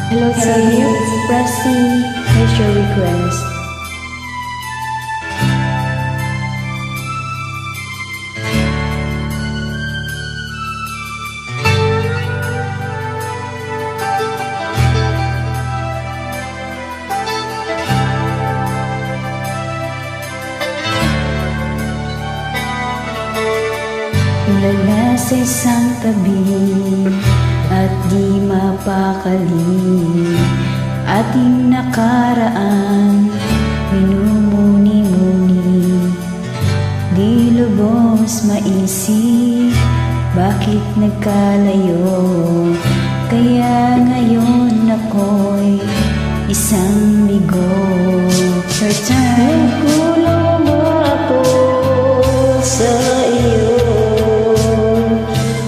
Hello sis, Pressy, here's your request. Ulala sa isang tabi at di mapakali, ating nakaraan minumuni-muni, di lubos maisip bakit nagkalayo. Kaya ngayon ako'y isang bigo. Your time, kulang ba ako sa iyo?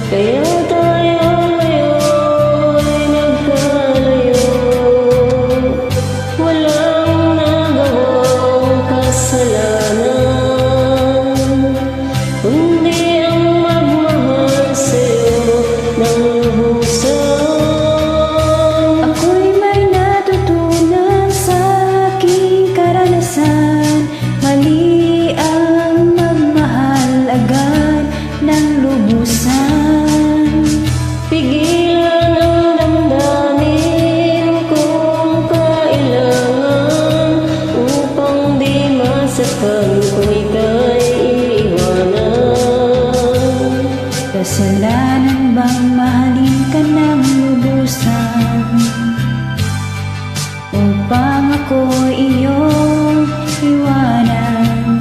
Kaya tayo ngayon'y nagkalayo. Walang nagawang kasalanan, kundi ang magmahal sa'yo ng lubusan. ako'y may natutunan sa aking karanasan. Mali ang magmahal agad ng lubusan. Pigilan ang damdamin kung kailangan, upang di masaktan kung ika'y iiwanan. Kasalanan bang mahalin ka ng lubusan, upang ako'y iyong iwanan?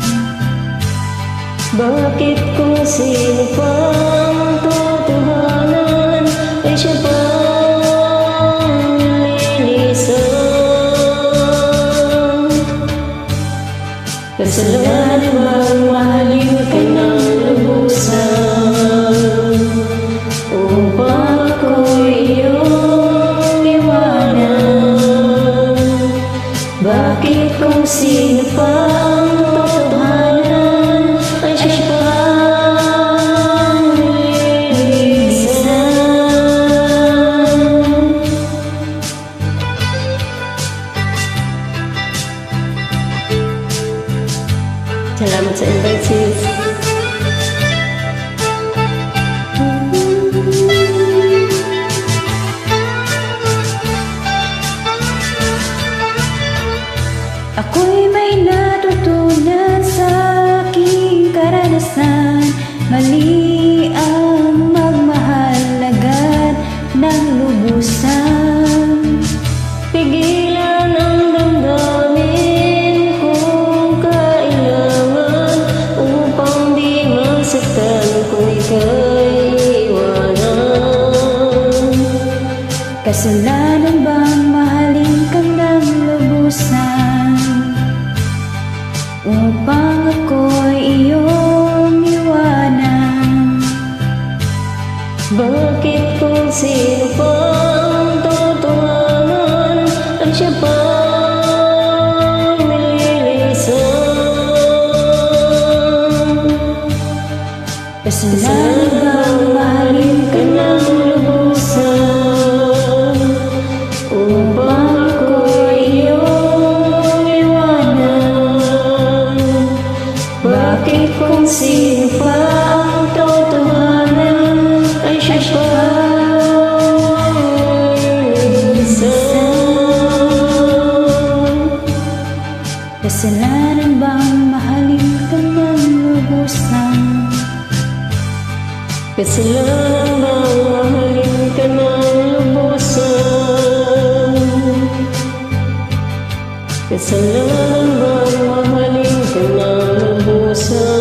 Bakit kung sino pang totohanan ay siya pang nililisan? Kasalanan bang mahalin ka ng lubusan, upang ako'y iyong iwanan? Bakit kung sino pang totohanan ay siya pang nililisan? Salamat sa invite, sis. Ako'y may natutunan sa aking karanasan. Mali ang magmahal agad ng lubusan. Pigilan ang damdamin kung kailangan, upang di masaktan kung ika'y iwanan. Kasalanan bang mahalin ka ng lubusan, upang ako'y iyong iwanan? Bakit kung sino pang totohanan ay siya pang nililisan? Kasalanan bang mahalin ka ng lubusan, upang ako'y iyong iwanan? Bakit kung sino pang totohanan ay siya pang nililisan? kasalanan bang mahalin ka ng lubusan, Kasalanan bang mahalin ka ng lubusan? Kasalanan bang mahalin ka ng lubusan?